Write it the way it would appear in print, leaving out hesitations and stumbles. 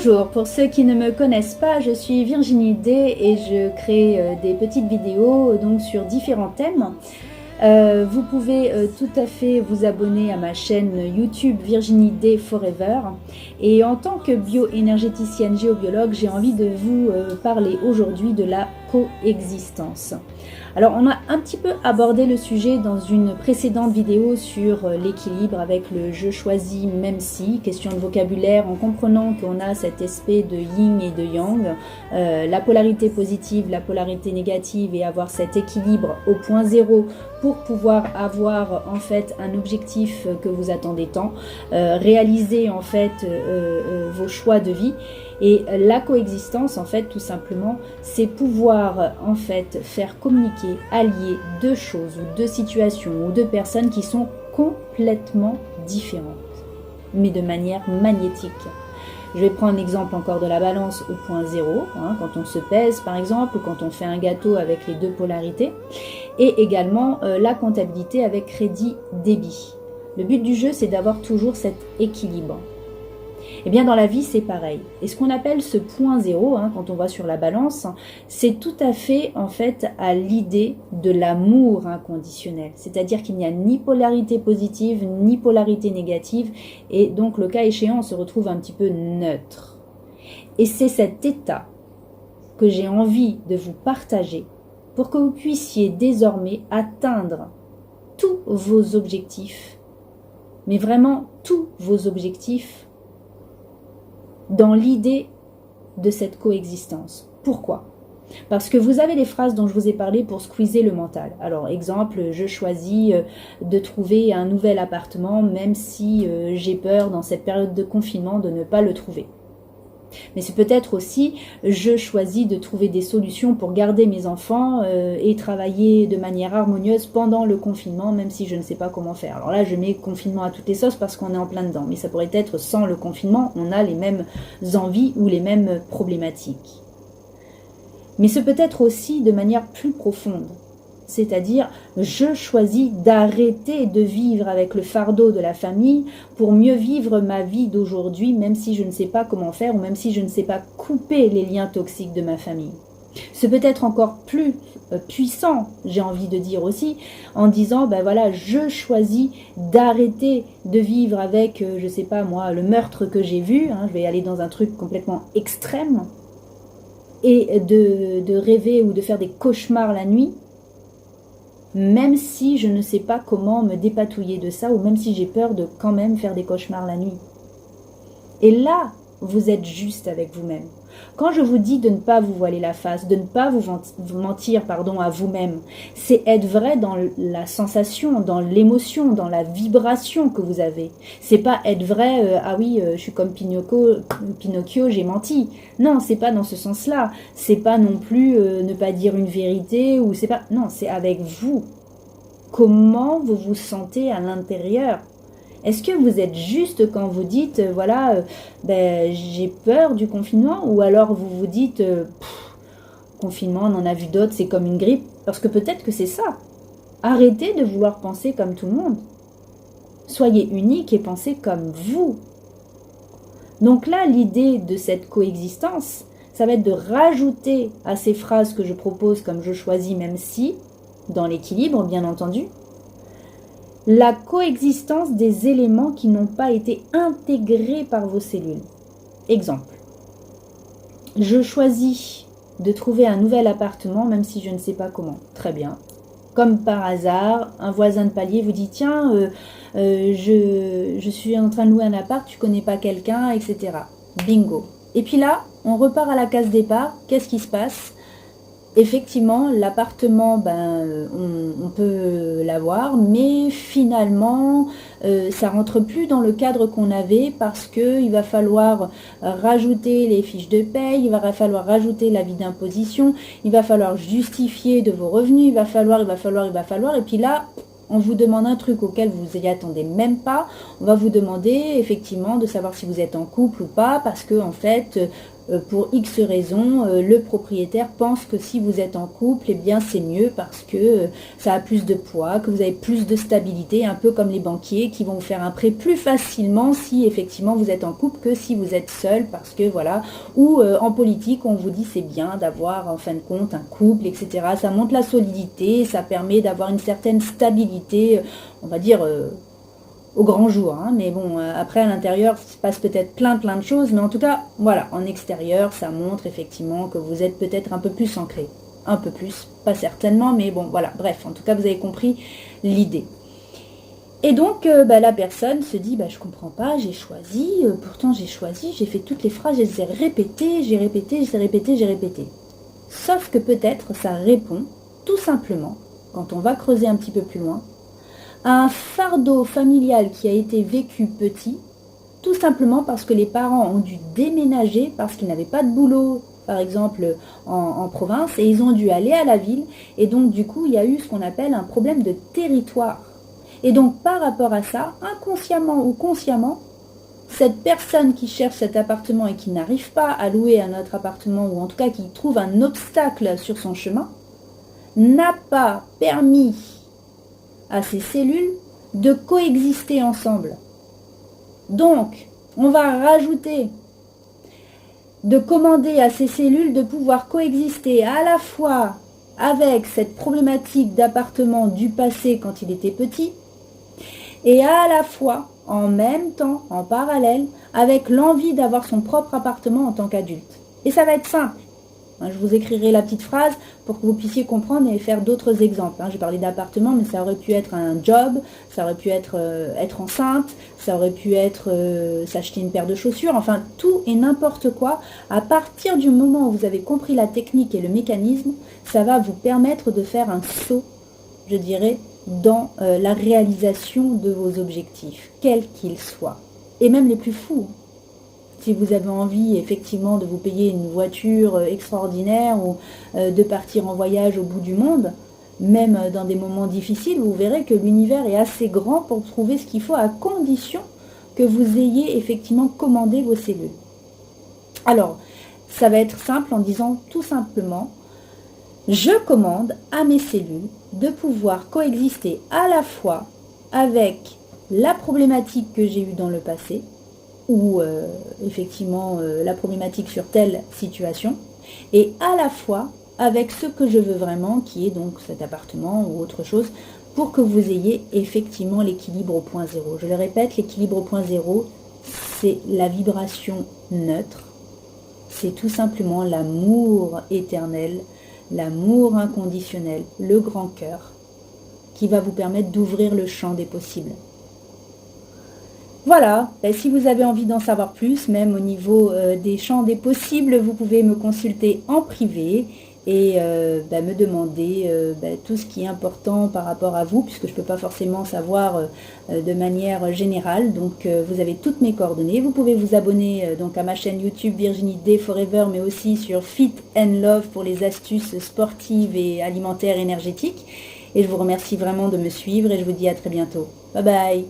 Bonjour, pour ceux qui ne me connaissent pas, je suis Virginie D et je crée des petites vidéos donc sur différents thèmes. Vous pouvez tout à fait vous abonner à ma chaîne YouTube Virginie D Forever. Et en tant que bioénergéticienne géobiologue, j'ai envie de vous parler aujourd'hui de la coexistence. Alors on a un petit peu abordé le sujet dans une précédente vidéo sur l'équilibre avec le je choisis même si, question de vocabulaire en comprenant qu'on a cet aspect de yin et de yang, la polarité positive, la polarité négative et avoir cet équilibre au point zéro pour pouvoir avoir en fait un objectif que vous attendez tant, réaliser en fait vos choix de vie. Et la coexistence, en fait, tout simplement, c'est pouvoir, en fait, faire communiquer, allier deux choses, ou deux situations, ou deux personnes qui sont complètement différentes, mais de manière magnétique. Je vais prendre l'exemple encore de la balance au point zéro, quand on se pèse, par exemple, ou quand on fait un gâteau avec les deux polarités, et également la comptabilité avec crédit-débit. Le but du jeu, c'est d'avoir toujours cet équilibre. Et bien dans la vie c'est pareil. Et ce qu'on appelle ce point zéro, quand on va sur la balance, c'est tout à fait en fait à l'idée de l'amour inconditionnel. C'est-à-dire qu'il n'y a ni polarité positive ni polarité négative et donc le cas échéant on se retrouve un petit peu neutre. Et c'est cet état que j'ai envie de vous partager pour que vous puissiez désormais atteindre tous vos objectifs, mais vraiment tous vos objectifs dans l'idée de cette coexistence. Pourquoi? Parce que vous avez les phrases dont je vous ai parlé pour squeezer le mental. Alors, exemple, je choisis de trouver un nouvel appartement, même si j'ai peur dans cette période de confinement de ne pas le trouver. Mais c'est peut-être aussi, je choisis de trouver des solutions pour garder mes enfants et travailler de manière harmonieuse pendant le confinement, même si je ne sais pas comment faire. Alors là, je mets confinement à toutes les sauces parce qu'on est en plein dedans. Mais ça pourrait être sans le confinement, on a les mêmes envies ou les mêmes problématiques. Mais c'est peut-être aussi de manière plus profonde. C'est-à-dire, je choisis d'arrêter de vivre avec le fardeau de la famille pour mieux vivre ma vie d'aujourd'hui, même si je ne sais pas comment faire ou même si je ne sais pas couper les liens toxiques de ma famille. C'est peut-être encore plus puissant, j'ai envie de dire aussi, en disant, ben voilà, je choisis d'arrêter de vivre avec, je sais pas moi, le meurtre que j'ai vu, je vais aller dans un truc complètement extrême, et de rêver ou de faire des cauchemars la nuit, même si je ne sais pas comment me dépatouiller de ça, ou même si j'ai peur de quand même faire des cauchemars la nuit. Et là, vous êtes juste avec vous-même. Quand je vous dis de ne pas vous voiler la face, de ne pas vous mentir à vous-même, c'est être vrai dans la sensation, dans l'émotion, dans la vibration que vous avez. C'est pas être vrai, ah oui, je suis comme Pinocchio, j'ai menti. Non, c'est pas dans ce sens-là. C'est pas non plus ne pas dire une vérité, ou c'est pas. Non, c'est avec vous. Comment vous vous sentez à l'intérieur? Est-ce que vous êtes juste quand vous dites, voilà, j'ai peur du confinement, ou alors vous vous dites, confinement, on en a vu d'autres, c'est comme une grippe, parce que peut-être que c'est ça. Arrêtez de vouloir penser comme tout le monde. Soyez unique et pensez comme vous. Donc là, l'idée de cette coexistence, ça va être de rajouter à ces phrases que je propose comme je choisis même si, dans l'équilibre bien entendu, la coexistence des éléments qui n'ont pas été intégrés par vos cellules. Exemple, je choisis de trouver un nouvel appartement même si je ne sais pas comment. Très bien. Comme par hasard, un voisin de palier vous dit « Tiens, je suis en train de louer un appart, tu connais pas quelqu'un, etc. » Bingo. Et puis là, on repart à la case départ. Qu'est-ce qui se passe ? Effectivement, l'appartement, on peut l'avoir, mais finalement, ça rentre plus dans le cadre qu'on avait parce qu'il va falloir rajouter les fiches de paye, il va falloir rajouter l'avis d'imposition, il va falloir justifier de vos revenus, il va falloir, et puis là, on vous demande un truc auquel vous n'y attendez même pas. On va vous demander effectivement de savoir si vous êtes en couple ou pas, parce que en fait, pour X raisons, le propriétaire pense que si vous êtes en couple, eh bien c'est mieux parce que ça a plus de poids, que vous avez plus de stabilité, un peu comme les banquiers qui vont vous faire un prêt plus facilement si effectivement vous êtes en couple que si vous êtes seul, parce que voilà, ou en politique on vous dit c'est bien d'avoir en fin de compte un couple, etc. Ça montre la solidité, ça permet d'avoir une certaine stabilité, on va dire au grand jour, hein. Mais bon, après à l'intérieur il se passe peut-être plein de choses, mais en tout cas, voilà, en extérieur, ça montre effectivement que vous êtes peut-être un peu plus ancré, un peu plus, pas certainement, mais bon, voilà, bref, en tout cas, vous avez compris l'idée. Et donc, la personne se dit, je comprends pas, j'ai choisi, pourtant j'ai choisi, j'ai fait toutes les phrases, je les ai répétées, j'ai répété. Sauf que peut-être ça répond, tout simplement, quand on va creuser un petit peu plus loin, un fardeau familial qui a été vécu petit, tout simplement parce que les parents ont dû déménager parce qu'ils n'avaient pas de boulot, par exemple en province, et ils ont dû aller à la ville, et donc du coup il y a eu ce qu'on appelle un problème de territoire. Et donc par rapport à ça, inconsciemment ou consciemment, cette personne qui cherche cet appartement et qui n'arrive pas à louer un autre appartement, ou en tout cas qui trouve un obstacle sur son chemin, n'a pas permis à ces cellules de coexister ensemble. Donc, on va rajouter de commander à ces cellules de pouvoir coexister à la fois avec cette problématique d'appartement du passé quand il était petit, et à la fois, en même temps, en parallèle, avec l'envie d'avoir son propre appartement en tant qu'adulte. Et ça va être simple. Je vous écrirai la petite phrase pour que vous puissiez comprendre et faire d'autres exemples. J'ai parlé d'appartement, mais ça aurait pu être un job, ça aurait pu être être enceinte, ça aurait pu être s'acheter une paire de chaussures, enfin tout et n'importe quoi. À partir du moment où vous avez compris la technique et le mécanisme, ça va vous permettre de faire un saut, je dirais, dans la réalisation de vos objectifs, quels qu'ils soient, et même les plus fous. Si vous avez envie effectivement de vous payer une voiture extraordinaire ou de partir en voyage au bout du monde, même dans des moments difficiles, vous verrez que l'univers est assez grand pour trouver ce qu'il faut à condition que vous ayez effectivement commandé vos cellules. Alors, ça va être simple en disant tout simplement, je commande à mes cellules de pouvoir coexister à la fois avec la problématique que j'ai eue dans le passé, ou effectivement la problématique sur telle situation, et à la fois avec ce que je veux vraiment, qui est donc cet appartement ou autre chose, pour que vous ayez effectivement l'équilibre au point zéro. Je le répète, l'équilibre au point zéro, c'est la vibration neutre, c'est tout simplement l'amour éternel, l'amour inconditionnel, le grand cœur, qui va vous permettre d'ouvrir le champ des possibles. Voilà, si vous avez envie d'en savoir plus, même au niveau des champs des possibles, vous pouvez me consulter en privé et me demander tout ce qui est important par rapport à vous, puisque je ne peux pas forcément savoir de manière générale. Donc vous avez toutes mes coordonnées. Vous pouvez vous abonner donc à ma chaîne YouTube Virginie Day Forever, mais aussi sur Fit and Love pour les astuces sportives et alimentaires énergétiques. Et je vous remercie vraiment de me suivre et je vous dis à très bientôt. Bye bye.